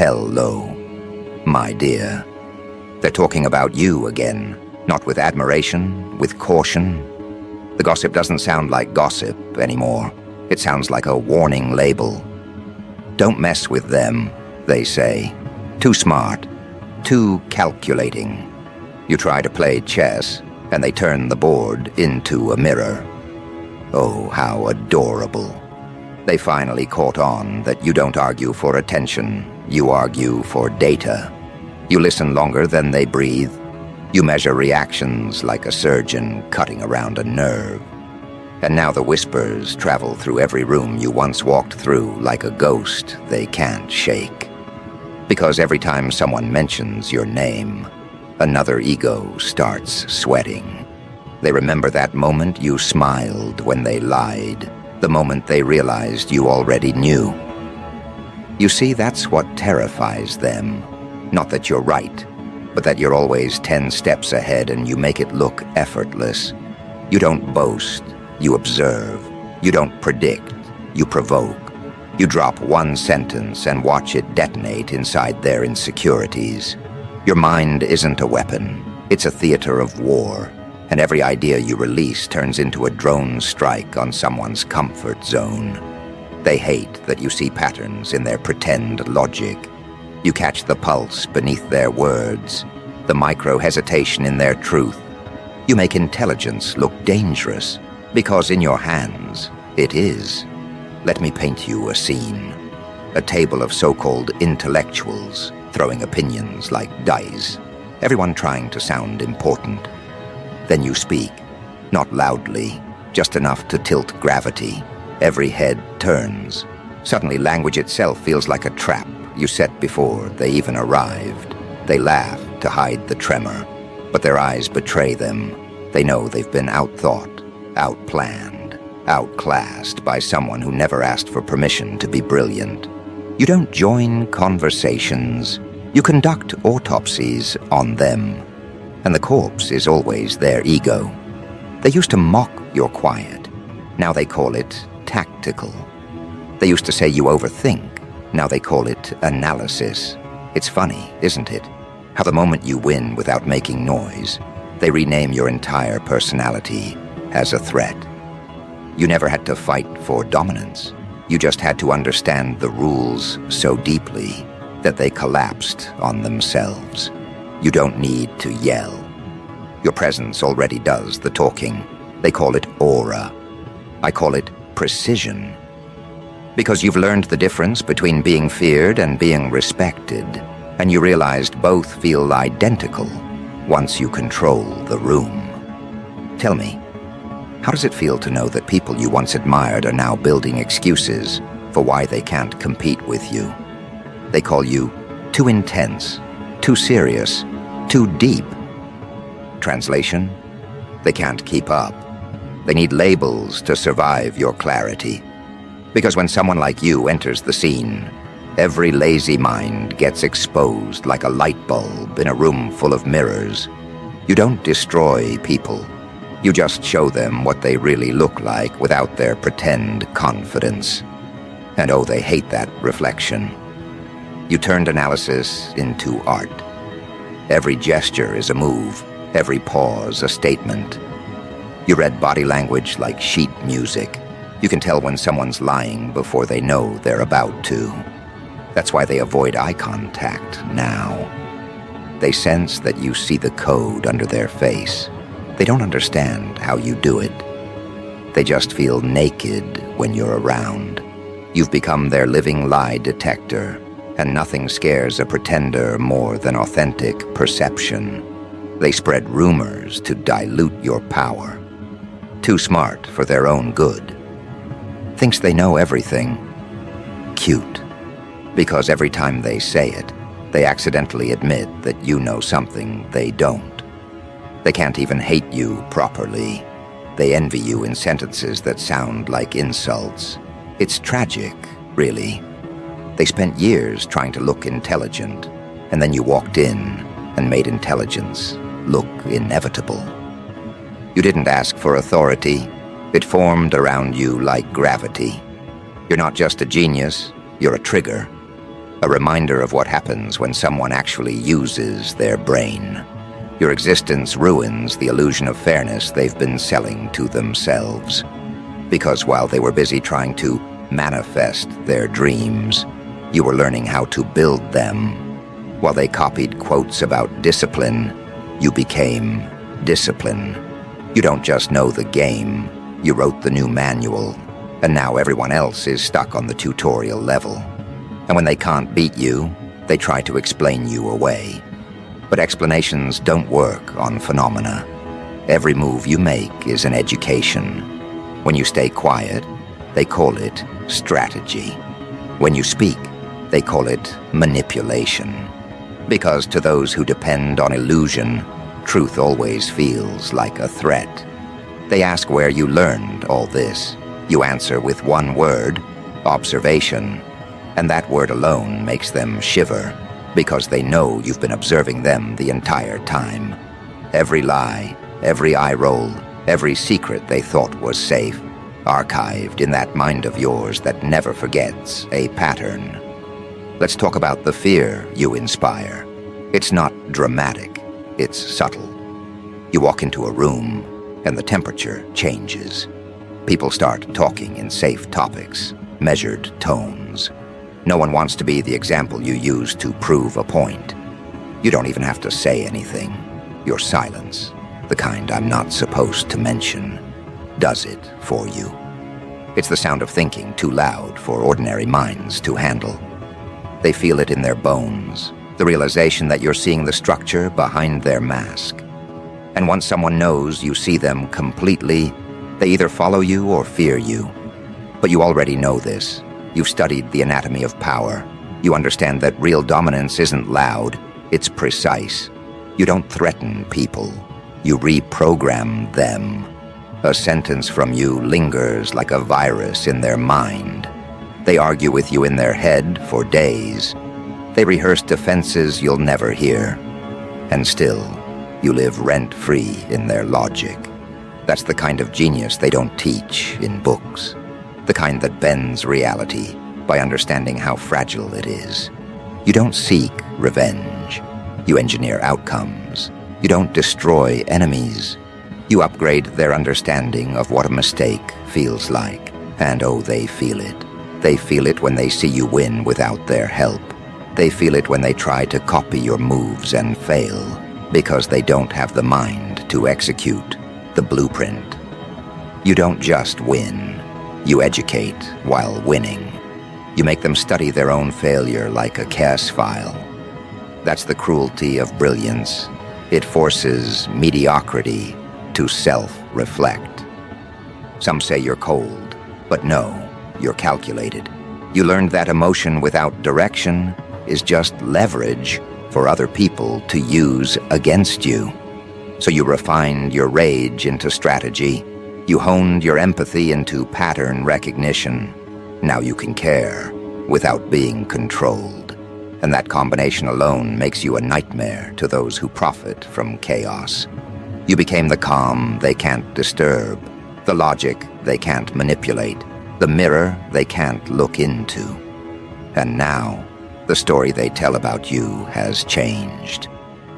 Hello, my dear. They're talking about you again, not with admiration, with caution. The gossip doesn't sound like gossip anymore. It sounds like a warning label. Don't mess with them, they say. Too smart, too calculating. You try to play chess, and they turn the board into a mirror. Oh, how adorable. They finally caught on that you don't argue for attention, you argue for data. You listen longer than they breathe. You measure reactions like a surgeon cutting around a nerve. And now the whispers travel through every room you once walked through like a ghost they can't shake. Because every time someone mentions your name, another ego starts sweating. They remember that moment you smiled when they lied, the moment they realized you already knew. You see, that's what terrifies them. Not that you're right, but that you're always 10 steps ahead and you make it look effortless. You don't boast, you observe. You don't predict, you provoke. You drop one sentence and watch it detonate inside their insecurities. Your mind isn't a weapon, it's a theater of war, and every idea you release turns into a drone strike on someone's comfort zone. They hate that you see patterns in their pretend logic. You catch the pulse beneath their words, the micro-hesitation in their truth. You make intelligence look dangerous, because in your hands, it is. Let me paint you a scene. A table of so-called intellectuals, throwing opinions like dice, everyone trying to sound important. Then you speak, not loudly, just enough to tilt gravity. Every head turns. Suddenly language itself feels like a trap you set before they even arrived. They laugh to hide the tremor, but their eyes betray them. They know they've been outthought, outplanned, outclassed by someone who never asked for permission to be brilliant. You don't join conversations. You conduct autopsies on them. And the corpse is always their ego. They used to mock your quiet. Now they call it tactical. They used to say you overthink. Now they call it analysis. It's funny, isn't it? How the moment you win without making noise, they rename your entire personality as a threat. You never had to fight for dominance. You just had to understand the rules so deeply that they collapsed on themselves. You don't need to yell. Your presence already does the talking. They call it aura. I call it precision. Because you've learned the difference between being feared and being respected, and you realized both feel identical once you control the room. Tell me, how does it feel to know that people you once admired are now building excuses for why they can't compete with you? They call you too intense, too serious, too deep. Translation? They can't keep up. They need labels to survive your clarity. Because when someone like you enters the scene, every lazy mind gets exposed like a light bulb in a room full of mirrors. You don't destroy people. You just show them what they really look like without their pretend confidence. And oh, they hate that reflection. You turned analysis into art. Every gesture is a move, every pause a statement. You read body language like sheet music. You can tell when someone's lying before they know they're about to. That's why they avoid eye contact now. They sense that you see the code under their face. They don't understand how you do it. They just feel naked when you're around. You've become their living lie detector, and nothing scares a pretender more than authentic perception. They spread rumors to dilute your power. Too smart for their own good. Thinks they know everything. Cute. Because every time they say it, they accidentally admit that you know something they don't. They can't even hate you properly. They envy you in sentences that sound like insults. It's tragic, really. They spent years trying to look intelligent, and then you walked in and made intelligence look inevitable. You didn't ask for authority. It formed around you like gravity. You're not just a genius, you're a trigger. A reminder of what happens when someone actually uses their brain. Your existence ruins the illusion of fairness they've been selling to themselves. Because while they were busy trying to manifest their dreams, you were learning how to build them. While they copied quotes about discipline, you became discipline. You don't just know the game, you wrote the new manual, and now everyone else is stuck on the tutorial level. And when they can't beat you, they try to explain you away. But explanations don't work on phenomena. Every move you make is an education. When you stay quiet, they call it strategy. When you speak, they call it manipulation. Because to those who depend on illusion, truth always feels like a threat. They ask where you learned all this. You answer with one word, observation. And that word alone makes them shiver, because they know you've been observing them the entire time. Every lie, every eye roll, every secret they thought was safe, archived in that mind of yours that never forgets a pattern. Let's talk about the fear you inspire. It's not dramatic, it's subtle. You walk into a room, and the temperature changes. People start talking in safe topics, measured tones. No one wants to be the example you use to prove a point. You don't even have to say anything. Your silence, the kind I'm not supposed to mention, does it for you. It's the sound of thinking too loud for ordinary minds to handle. They feel it in their bones, the realization that you're seeing the structure behind their mask. And once someone knows you see them completely, they either follow you or fear you. But you already know this. You've studied the anatomy of power. You understand that real dominance isn't loud, it's precise. You don't threaten people, you reprogram them. A sentence from you lingers like a virus in their mind. They argue with you in their head for days. They rehearse defenses you'll never hear. And still, you live rent-free in their logic. That's the kind of genius they don't teach in books. The kind that bends reality by understanding how fragile it is. You don't seek revenge. You engineer outcomes. You don't destroy enemies. You upgrade their understanding of what a mistake feels like. And oh, they feel it. They feel it when they see you win without their help. They feel it when they try to copy your moves and fail, because they don't have the mind to execute the blueprint. You don't just win. You educate while winning. You make them study their own failure like a CAS file. That's the cruelty of brilliance. It forces mediocrity to self-reflect. Some say you're cold, but no, you're calculated. You learned that emotion without direction is just leverage for other people to use against you. So you refined your rage into strategy. You honed your empathy into pattern recognition. Now you can care without being controlled. And that combination alone makes you a nightmare to those who profit from chaos. You became the calm they can't disturb, the logic they can't manipulate, the mirror they can't look into. And now, the story they tell about you has changed.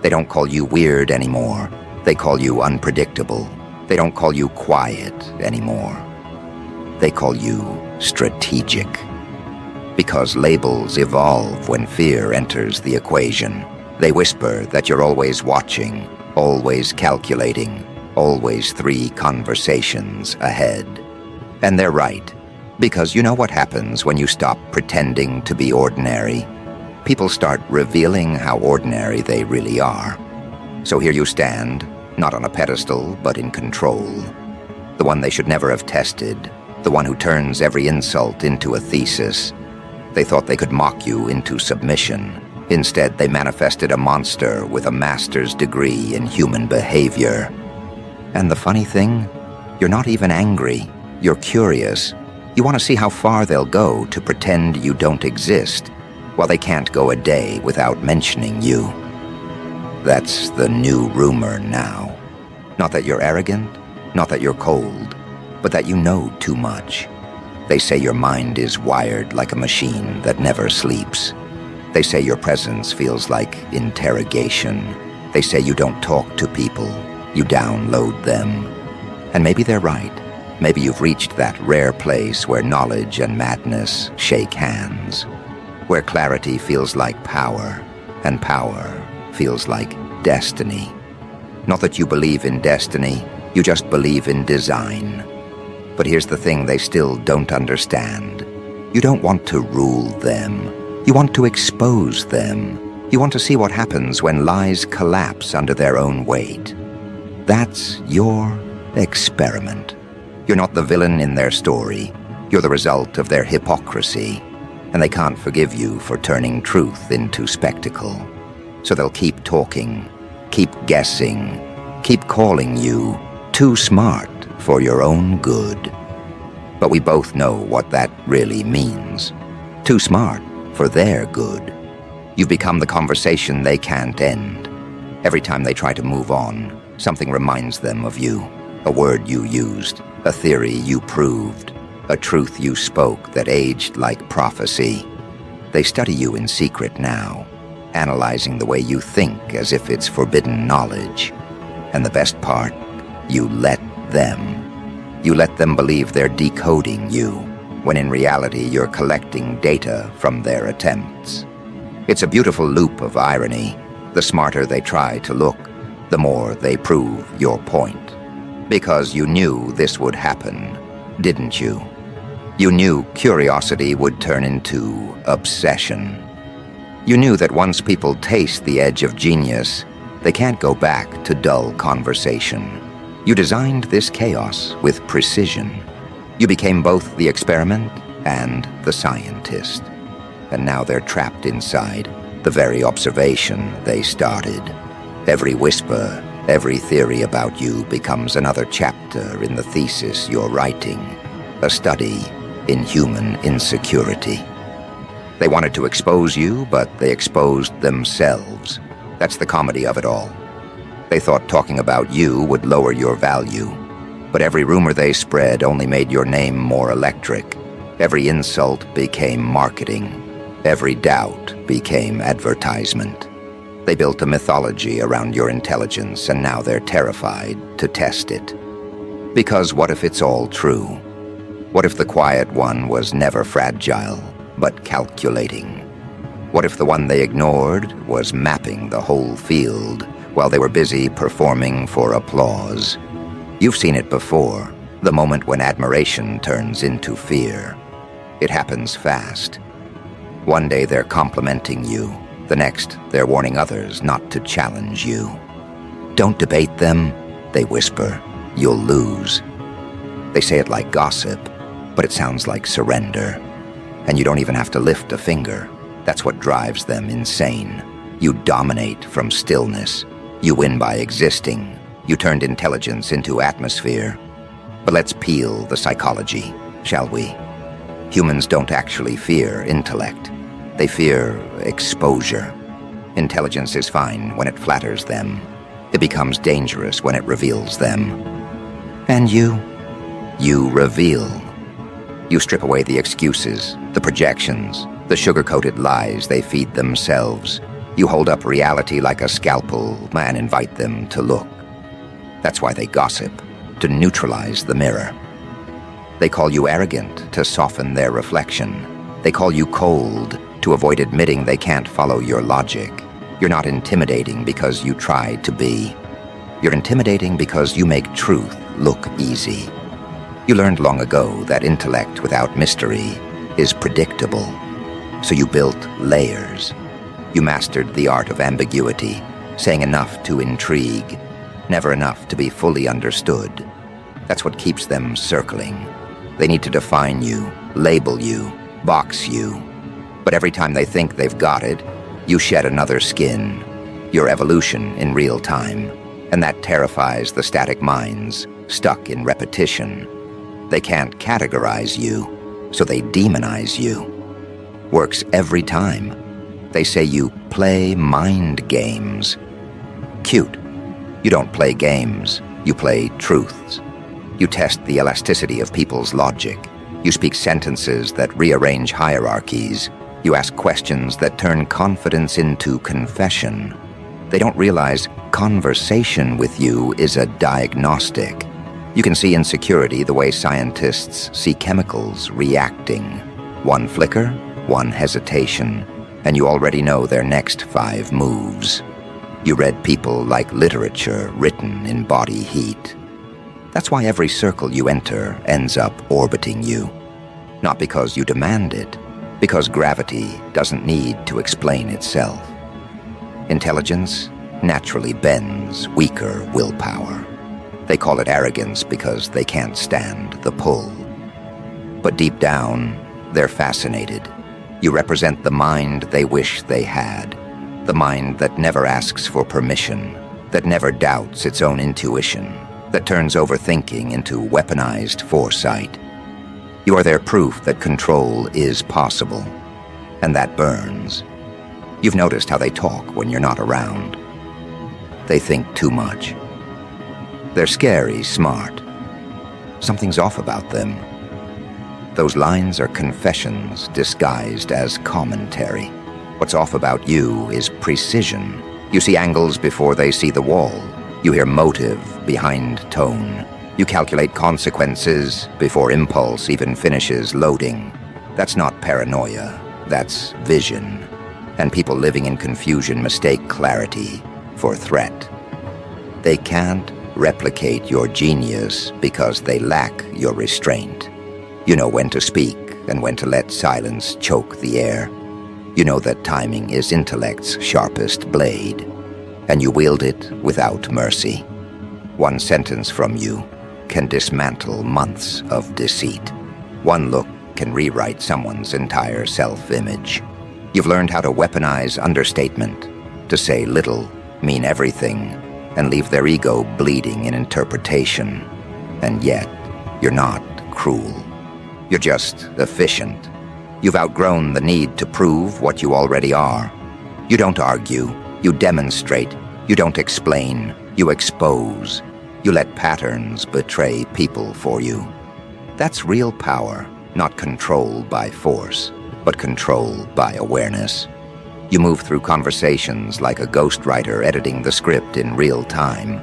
They don't call you weird anymore. They call you unpredictable. They don't call you quiet anymore. They call you strategic. Because labels evolve when fear enters the equation. They whisper that you're always watching, always calculating, always 3 conversations ahead. And they're right, because you know what happens when you stop pretending to be ordinary. People start revealing how ordinary they really are. So here you stand, not on a pedestal, but in control. The one they should never have tested, the one who turns every insult into a thesis. They thought they could mock you into submission. Instead, they manifested a monster with a master's degree in human behavior. And the funny thing, you're not even angry. You're curious. You want to see how far they'll go to pretend you don't exist, while they can't go a day without mentioning you. That's the new rumor now. Not that you're arrogant, not that you're cold, but that you know too much. They say your mind is wired like a machine that never sleeps. They say your presence feels like interrogation. They say you don't talk to people, you download them. And maybe they're right. Maybe you've reached that rare place where knowledge and madness shake hands, where clarity feels like power, and power feels like destiny. Not that you believe in destiny, you just believe in design. But here's the thing they still don't understand. You don't want to rule them. You want to expose them. You want to see what happens when lies collapse under their own weight. That's your experiment. You're not the villain in their story. You're the result of their hypocrisy. And they can't forgive you for turning truth into spectacle. So they'll keep talking, keep guessing, keep calling you too smart for your own good. But we both know what that really means. Too smart for their good. You've become the conversation they can't end. Every time they try to move on, something reminds them of you. A word you used, a theory you proved, a truth you spoke that aged like prophecy. They study you in secret now, analyzing the way you think as if it's forbidden knowledge. And the best part, you let them. You let them believe they're decoding you, when in reality you're collecting data from their attempts. It's a beautiful loop of irony. The smarter they try to look, the more they prove your point. Because you knew this would happen, didn't you? You knew curiosity would turn into obsession. You knew that once people taste the edge of genius, they can't go back to dull conversation. You designed this chaos with precision. You became both the experiment and the scientist. And now they're trapped inside the very observation they started. Every whisper, every theory about you becomes another chapter in the thesis you're writing, a study in human insecurity. They wanted to expose you, but they exposed themselves. That's the comedy of it all. They thought talking about you would lower your value, but every rumor they spread only made your name more electric. Every insult became marketing. Every doubt became advertisement. They built a mythology around your intelligence, and now they're terrified to test it. Because what if it's all true? What if the quiet one was never fragile, but calculating? What if the one they ignored was mapping the whole field while they were busy performing for applause? You've seen it before, the moment when admiration turns into fear. It happens fast. One day they're complimenting you. The next, they're warning others not to challenge you. Don't debate them, they whisper. You'll lose. They say it like gossip, but it sounds like surrender. And you don't even have to lift a finger. That's what drives them insane. You dominate from stillness. You win by existing. You turned intelligence into atmosphere. But let's peel the psychology, shall we? Humans don't actually fear intellect. They fear exposure. Intelligence is fine when it flatters them. It becomes dangerous when it reveals them. And you reveal. You strip away the excuses, the projections, the sugar-coated lies they feed themselves. You hold up reality like a scalpel and invite them to look. That's why they gossip, to neutralize the mirror. They call you arrogant to soften their reflection. They call you cold to avoid admitting they can't follow your logic. You're not intimidating because you try to be. You're intimidating because you make truth look easy. You learned long ago that intellect without mystery is predictable. So you built layers. You mastered the art of ambiguity, saying enough to intrigue, never enough to be fully understood. That's what keeps them circling. They need to define you, label you, box you. But every time they think they've got it, you shed another skin, your evolution in real time. And that terrifies the static minds, stuck in repetition. They can't categorize you, so they demonize you. Works every time. They say you play mind games. Cute. You don't play games, you play truths. You test the elasticity of people's logic. You speak sentences that rearrange hierarchies. You ask questions that turn confidence into confession. They don't realize conversation with you is a diagnostic. You can see insecurity the way scientists see chemicals reacting. One flicker, one hesitation, and you already know their next 5 moves. You read people like literature written in body heat. That's why every circle you enter ends up orbiting you. Not because you demand it, because gravity doesn't need to explain itself. Intelligence naturally bends weaker willpower. They call it arrogance because they can't stand the pull. But deep down, they're fascinated. You represent the mind they wish they had. The mind that never asks for permission, that never doubts its own intuition, that turns overthinking into weaponized foresight. You are their proof that control is possible, and that burns. You've noticed how they talk when you're not around. They think too much. They're scary smart. Something's off about them. Those lines are confessions disguised as commentary. What's off about you is precision. You see angles before they see the wall. You hear motive behind tone. You calculate consequences before impulse even finishes loading. That's not paranoia, that's vision. And people living in confusion mistake clarity for threat. They can't replicate your genius because they lack your restraint. You know when to speak and when to let silence choke the air. You know that timing is intellect's sharpest blade, and you wield it without mercy. One sentence from you can dismantle months of deceit. One look can rewrite someone's entire self-image. You've learned how to weaponize understatement, to say little, mean everything, and leave their ego bleeding in interpretation. And yet, you're not cruel. You're just efficient. You've outgrown the need to prove what you already are. You don't argue, you demonstrate, you don't explain, you expose. You let patterns betray people for you. That's real power, not control by force, but control by awareness. You move through conversations like a ghostwriter editing the script in real time.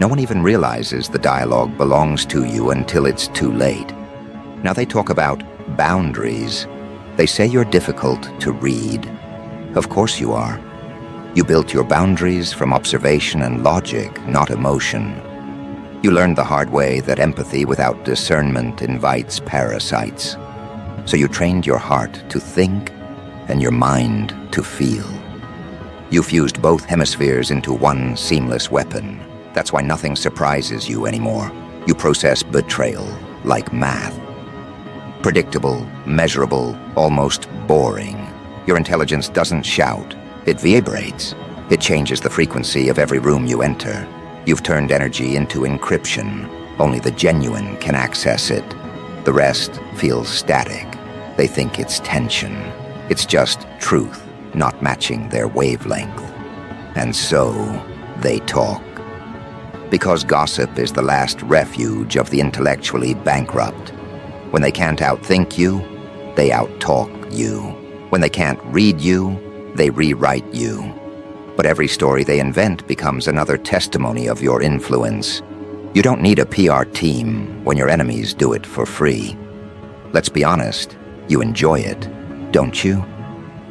No one even realizes the dialogue belongs to you until it's too late. Now they talk about boundaries. They say you're difficult to read. Of course you are. You built your boundaries from observation and logic, not emotion. You learned the hard way that empathy without discernment invites parasites. So you trained your heart to think and your mind to feel. You fused both hemispheres into one seamless weapon. That's why nothing surprises you anymore. You process betrayal like math. Predictable, measurable, almost boring. Your intelligence doesn't shout, it vibrates. It changes the frequency of every room you enter. You've turned energy into encryption. Only the genuine can access it. The rest feels static. They think it's tension. It's just truth, not matching their wavelength. And so, they talk. Because gossip is the last refuge of the intellectually bankrupt. When they can't outthink you, they outtalk you. When they can't read you, they rewrite you. But every story they invent becomes another testimony of your influence. You don't need a PR team when your enemies do it for free. Let's be honest, you enjoy it, don't you?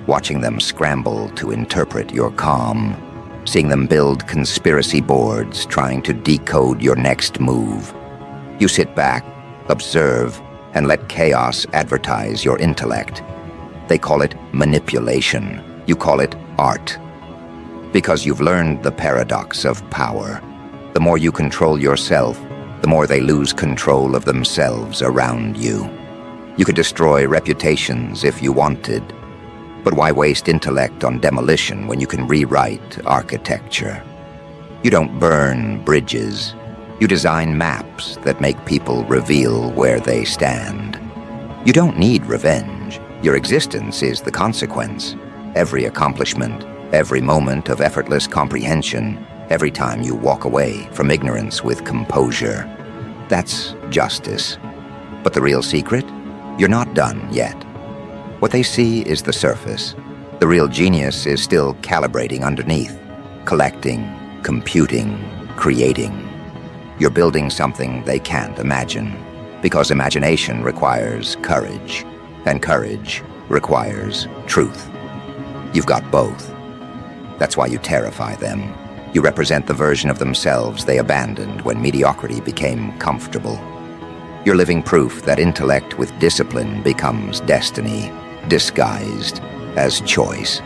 Watching them scramble to interpret your calm, seeing them build conspiracy boards trying to decode your next move. You sit back, observe, and let chaos advertise your intellect. They call it manipulation. You call it art. Because you've learned the paradox of power. The more you control yourself, the more they lose control of themselves around you. You could destroy reputations if you wanted. But why waste intellect on demolition when you can rewrite architecture? You don't burn bridges. You design maps that make people reveal where they stand. You don't need revenge. Your existence is the consequence. Every accomplishment, every moment of effortless comprehension, every time you walk away from ignorance with composure. That's justice. But the real secret? You're not done yet. What they see is the surface. The real genius is still calibrating underneath, collecting, computing, creating. You're building something they can't imagine, because imagination requires courage, and courage requires truth. You've got both. That's why you terrify them. You represent the version of themselves they abandoned when mediocrity became comfortable. You're living proof that intellect with discipline becomes destiny, disguised as choice.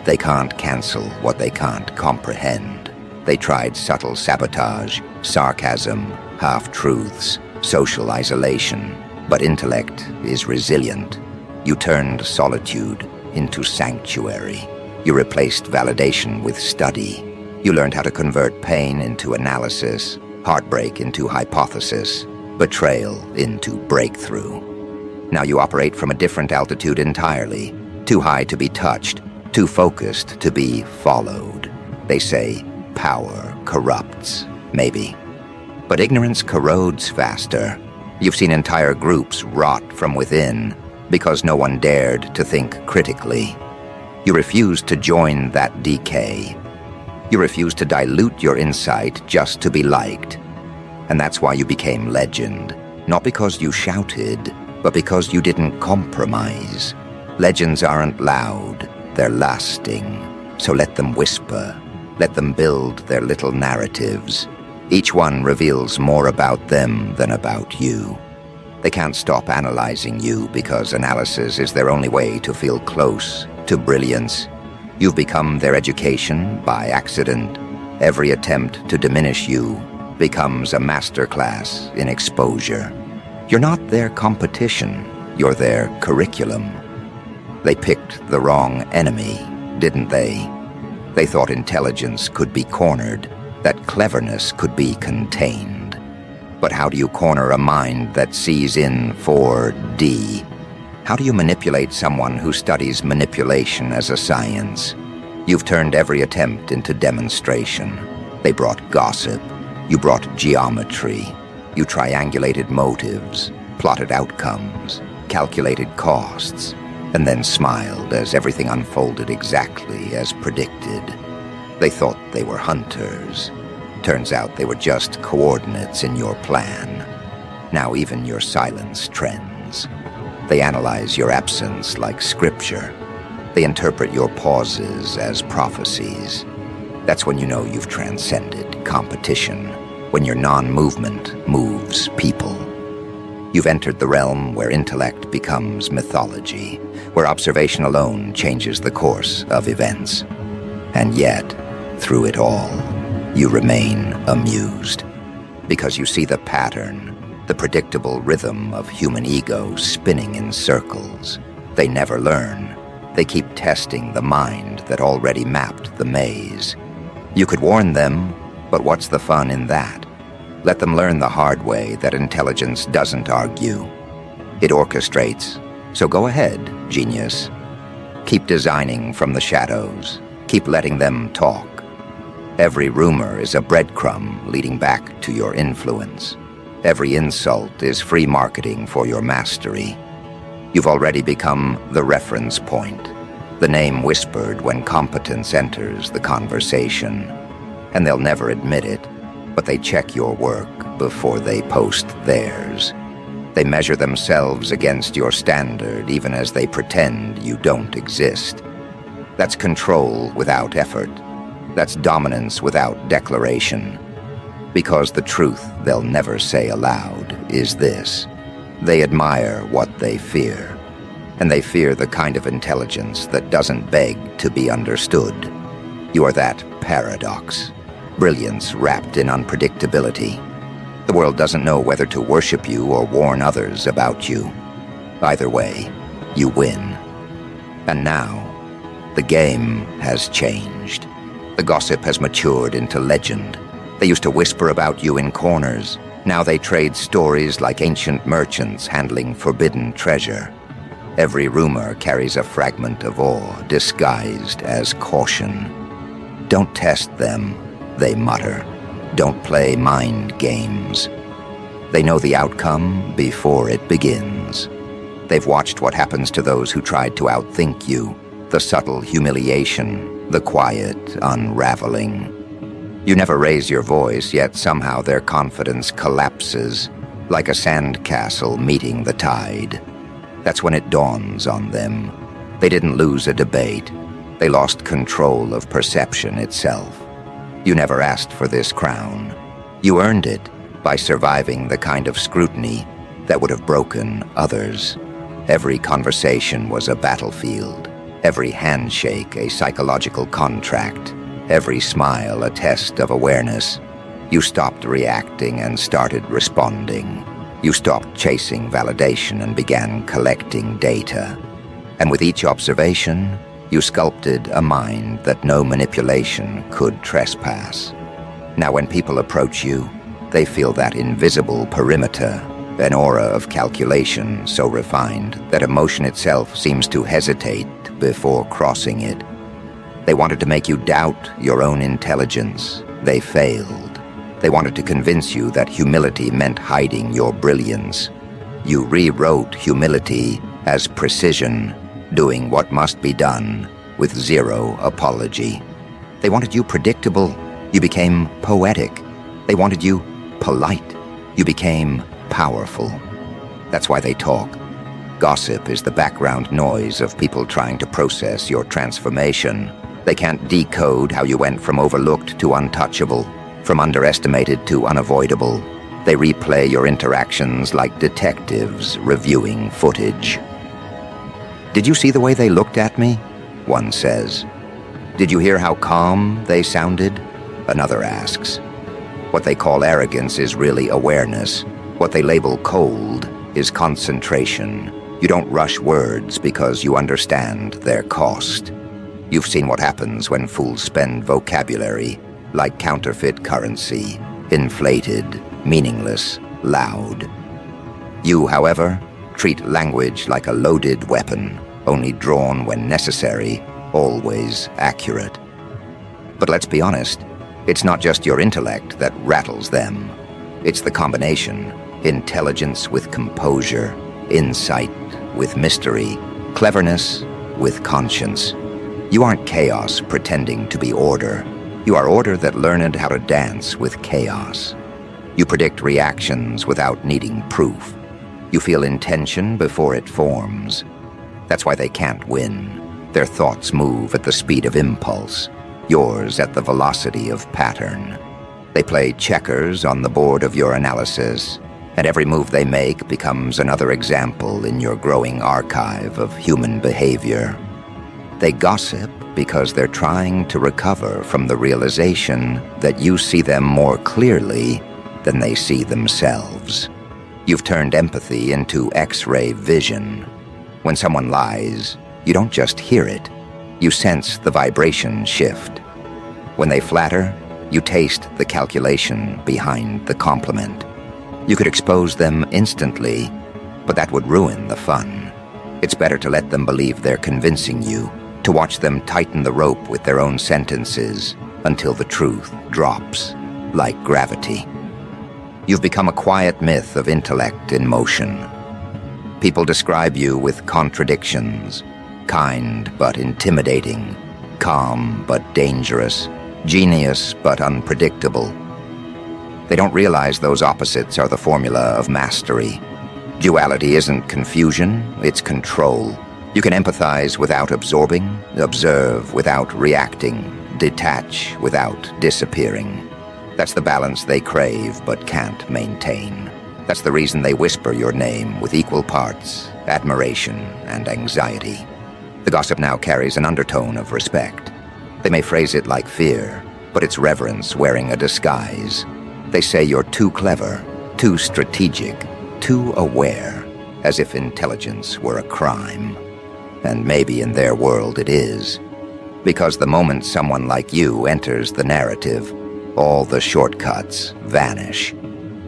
They can't cancel what they can't comprehend. They tried subtle sabotage, sarcasm, half-truths, social isolation, but intellect is resilient. You turned solitude into sanctuary. You replaced validation with study. You learned how to convert pain into analysis, heartbreak into hypothesis, betrayal into breakthrough. Now you operate from a different altitude entirely, too high to be touched, too focused to be followed. They say power corrupts, maybe. But ignorance corrodes faster. You've seen entire groups rot from within because no one dared to think critically. You refused to join that decay. You refused to dilute your insight just to be liked. And that's why you became legend. Not because you shouted, but because you didn't compromise. Legends aren't loud, they're lasting. So let them whisper. Let them build their little narratives. Each one reveals more about them than about you. They can't stop analyzing you because analysis is their only way to feel close to brilliance. You've become their education by accident. Every attempt to diminish you becomes a masterclass in exposure. You're not their competition, you're their curriculum. They picked the wrong enemy, didn't they? They thought intelligence could be cornered, that cleverness could be contained. But how do you corner a mind that sees in 4D? How do you manipulate someone who studies manipulation as a science? You've turned every attempt into demonstration. They brought gossip. You brought geometry. You triangulated motives, plotted outcomes, calculated costs, and then smiled as everything unfolded exactly as predicted. They thought they were hunters. Turns out they were just coordinates in your plan. Now even your silence trends. They analyze your absence like scripture. They interpret your pauses as prophecies. That's when you know you've transcended competition, when your non-movement moves people. You've entered the realm where intellect becomes mythology, where observation alone changes the course of events. And yet, through it all, you remain amused, because you see the pattern, the predictable rhythm of human ego spinning in circles. They never learn. They keep testing the mind that already mapped the maze. You could warn them, but what's the fun in that? Let them learn the hard way that intelligence doesn't argue. It orchestrates. So go ahead, genius. Keep designing from the shadows. Keep letting them talk. Every rumor is a breadcrumb leading back to your influence. Every insult is free marketing for your mastery. You've already become the reference point, the name whispered when competence enters the conversation. And they'll never admit it, but they check your work before they post theirs. They measure themselves against your standard even as they pretend you don't exist. That's control without effort. That's dominance without declaration. Because the truth they'll never say aloud is this: they admire what they fear, and they fear the kind of intelligence that doesn't beg to be understood. You are that paradox, brilliance wrapped in unpredictability. The world doesn't know whether to worship you or warn others about you. Either way, you win. And now, the game has changed. The gossip has matured into legend. They used to whisper about you in corners. Now they trade stories like ancient merchants handling forbidden treasure. Every rumor carries a fragment of awe disguised as caution. Don't test them, they mutter. Don't play mind games. They know the outcome before it begins. They've watched what happens to those who tried to outthink you, the subtle humiliation, the quiet unraveling. You never raise your voice, yet somehow their confidence collapses, like a sandcastle meeting the tide. That's when it dawns on them. They didn't lose a debate. They lost control of perception itself. You never asked for this crown. You earned it by surviving the kind of scrutiny that would have broken others. Every conversation was a battlefield. Every handshake a psychological contract. Every smile a test of awareness. You stopped reacting and started responding. You stopped chasing validation and began collecting data. And with each observation, you sculpted a mind that no manipulation could trespass. Now when people approach you, they feel that invisible perimeter, an aura of calculation so refined that emotion itself seems to hesitate before crossing it. They wanted to make you doubt your own intelligence. They failed. They wanted to convince you that humility meant hiding your brilliance. You rewrote humility as precision, doing what must be done with zero apology. They wanted you predictable. You became poetic. They wanted you polite. You became powerful. That's why they talk. Gossip is the background noise of people trying to process your transformation. They can't decode how you went from overlooked to untouchable, from underestimated to unavoidable. They replay your interactions like detectives reviewing footage. "Did you see the way they looked at me?" one says. "Did you hear how calm they sounded?" another asks. What they call arrogance is really awareness. What they label cold is concentration. You don't rush words because you understand their cost. You've seen what happens when fools spend vocabulary like counterfeit currency, inflated, meaningless, loud. You, however, treat language like a loaded weapon, only drawn when necessary, always accurate. But let's be honest, it's not just your intellect that rattles them. It's the combination: intelligence with composure, insight with mystery, cleverness with conscience. You aren't chaos pretending to be order. You are order that learned how to dance with chaos. You predict reactions without needing proof. You feel intention before it forms. That's why they can't win. Their thoughts move at the speed of impulse, yours at the velocity of pattern. They play checkers on the board of your analysis, and every move they make becomes another example in your growing archive of human behavior. They gossip because they're trying to recover from the realization that you see them more clearly than they see themselves. You've turned empathy into X-ray vision. When someone lies, you don't just hear it, you sense the vibration shift. When they flatter, you taste the calculation behind the compliment. You could expose them instantly, but that would ruin the fun. It's better to let them believe they're convincing you, to watch them tighten the rope with their own sentences until the truth drops, like gravity. You've become a quiet myth of intellect in motion. People describe you with contradictions: kind but intimidating, calm but dangerous, genius but unpredictable. They don't realize those opposites are the formula of mastery. Duality isn't confusion, it's control. You can empathize without absorbing, observe without reacting, detach without disappearing. That's the balance they crave but can't maintain. That's the reason they whisper your name with equal parts admiration and anxiety. The gossip now carries an undertone of respect. They may phrase it like fear, but it's reverence wearing a disguise. They say you're too clever, too strategic, too aware, as if intelligence were a crime. And maybe in their world it is. Because the moment someone like you enters the narrative, all the shortcuts vanish.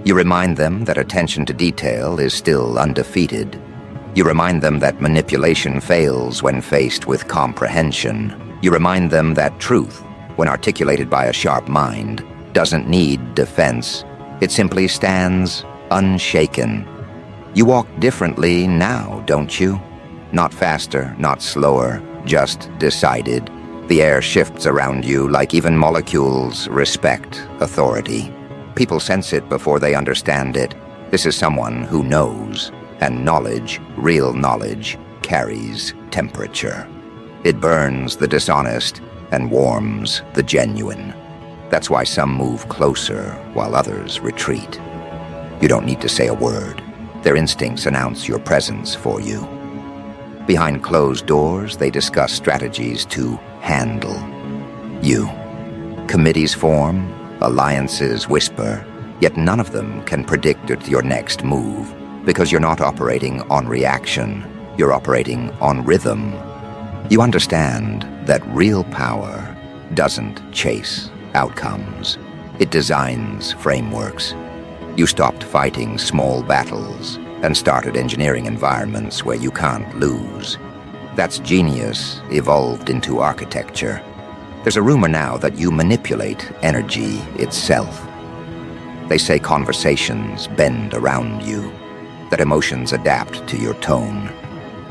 You remind them that attention to detail is still undefeated. You remind them that manipulation fails when faced with comprehension. You remind them that truth, when articulated by a sharp mind, doesn't need defense. It simply stands unshaken. You walk differently now, don't you? Not faster, not slower, just decided. The air shifts around you like even molecules respect authority. People sense it before they understand it. This is someone who knows, and knowledge, real knowledge, carries temperature. It burns the dishonest and warms the genuine. That's why some move closer while others retreat. You don't need to say a word. Their instincts announce your presence for you. Behind closed doors, they discuss strategies to handle you. Committees form, alliances whisper, yet none of them can predict your next move, because you're not operating on reaction, you're operating on rhythm. You understand that real power doesn't chase outcomes. It designs frameworks. You stopped fighting small battles and started engineering environments where you can't lose. That's genius evolved into architecture. There's a rumor now that you manipulate energy itself. They say conversations bend around you, that emotions adapt to your tone.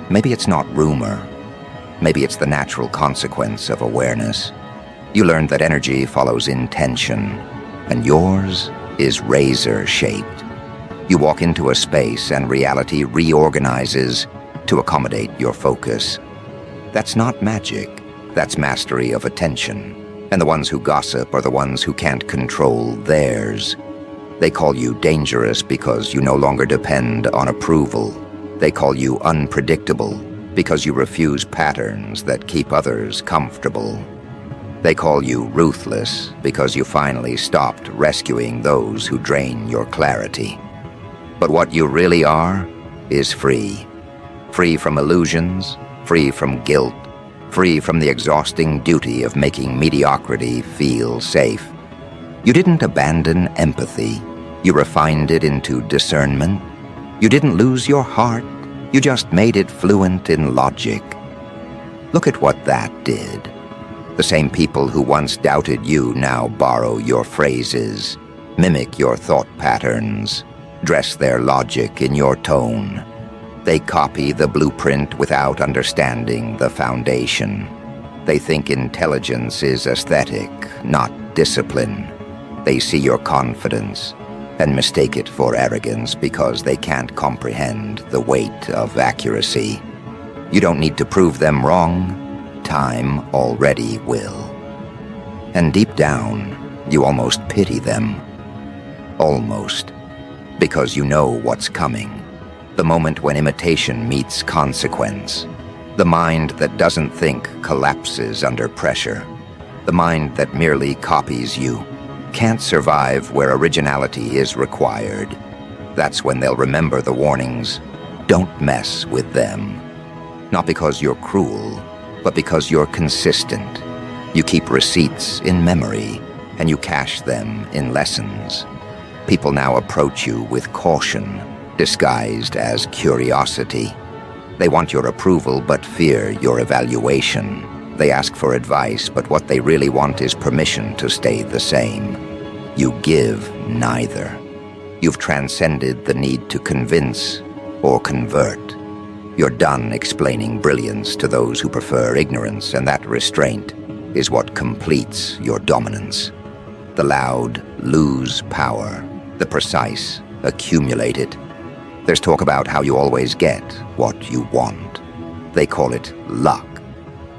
Maybe it's not rumor. Maybe it's the natural consequence of awareness. You learned that energy follows intention, and yours is razor-shaped. You walk into a space and reality reorganizes to accommodate your focus. That's not magic. That's mastery of attention. And the ones who gossip are the ones who can't control theirs. They call you dangerous because you no longer depend on approval. They call you unpredictable because you refuse patterns that keep others comfortable. They call you ruthless because you finally stopped rescuing those who drain your clarity. But what you really are is free. Free from illusions, free from guilt, free from the exhausting duty of making mediocrity feel safe. You didn't abandon empathy. You refined it into discernment. You didn't lose your heart. You just made it fluent in logic. Look at what that did. The same people who once doubted you now borrow your phrases, mimic your thought patterns, dress their logic in your tone. They copy the blueprint without understanding the foundation. They think intelligence is aesthetic, not discipline. They see your confidence and mistake it for arrogance because they can't comprehend the weight of accuracy. You don't need to prove them wrong. Time already will. And deep down, you almost pity them. Almost. Because you know what's coming. The moment when imitation meets consequence. The mind that doesn't think collapses under pressure. The mind that merely copies you can't survive where originality is required. That's when they'll remember the warnings. Don't mess with them. Not because you're cruel, but because you're consistent. You keep receipts in memory, and you cache them in lessons. People now approach you with caution, disguised as curiosity. They want your approval but fear your evaluation. They ask for advice, but what they really want is permission to stay the same. You give neither. You've transcended the need to convince or convert. You're done explaining brilliance to those who prefer ignorance, and that restraint is what completes your dominance. The loud lose power. The precise accumulate it. There's talk about how you always get what you want. They call it luck.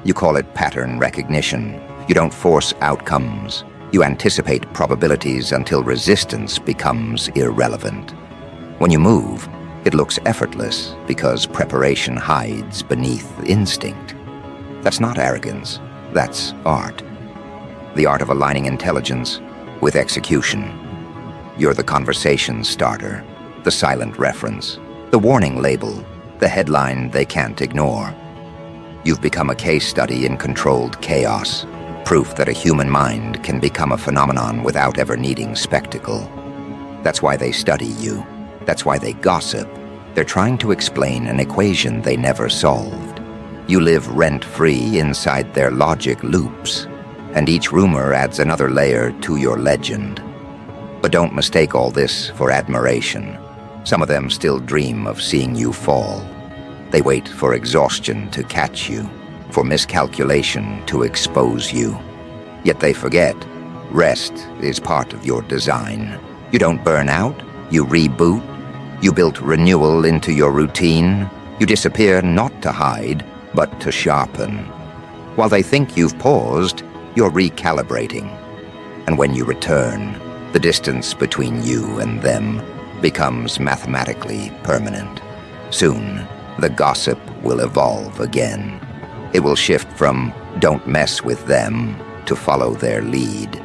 You call it pattern recognition. You don't force outcomes. You anticipate probabilities until resistance becomes irrelevant. When you move, it looks effortless because preparation hides beneath instinct. That's not arrogance. That's art. The art of aligning intelligence with execution. You're the conversation starter, the silent reference, the warning label, the headline they can't ignore. You've become a case study in controlled chaos, proof that a human mind can become a phenomenon without ever needing spectacle. That's why they study you. That's why they gossip. They're trying to explain an equation they never solved. You live rent-free inside their logic loops, and each rumor adds another layer to your legend. But don't mistake all this for admiration. Some of them still dream of seeing you fall. They wait for exhaustion to catch you, for miscalculation to expose you. Yet they forget, rest is part of your design. You don't burn out, you reboot. You built renewal into your routine. You disappear not to hide, but to sharpen. While they think you've paused, you're recalibrating. And when you return, the distance between you and them becomes mathematically permanent. Soon, the gossip will evolve again. It will shift from "don't mess with them" to "follow their lead."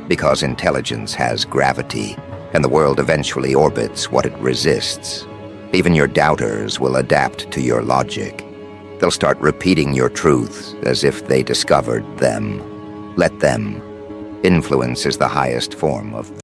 Because intelligence has gravity, and the world eventually orbits what it resists. Even your doubters will adapt to your logic. They'll start repeating your truths as if they discovered them. Let them. Influence is the highest form of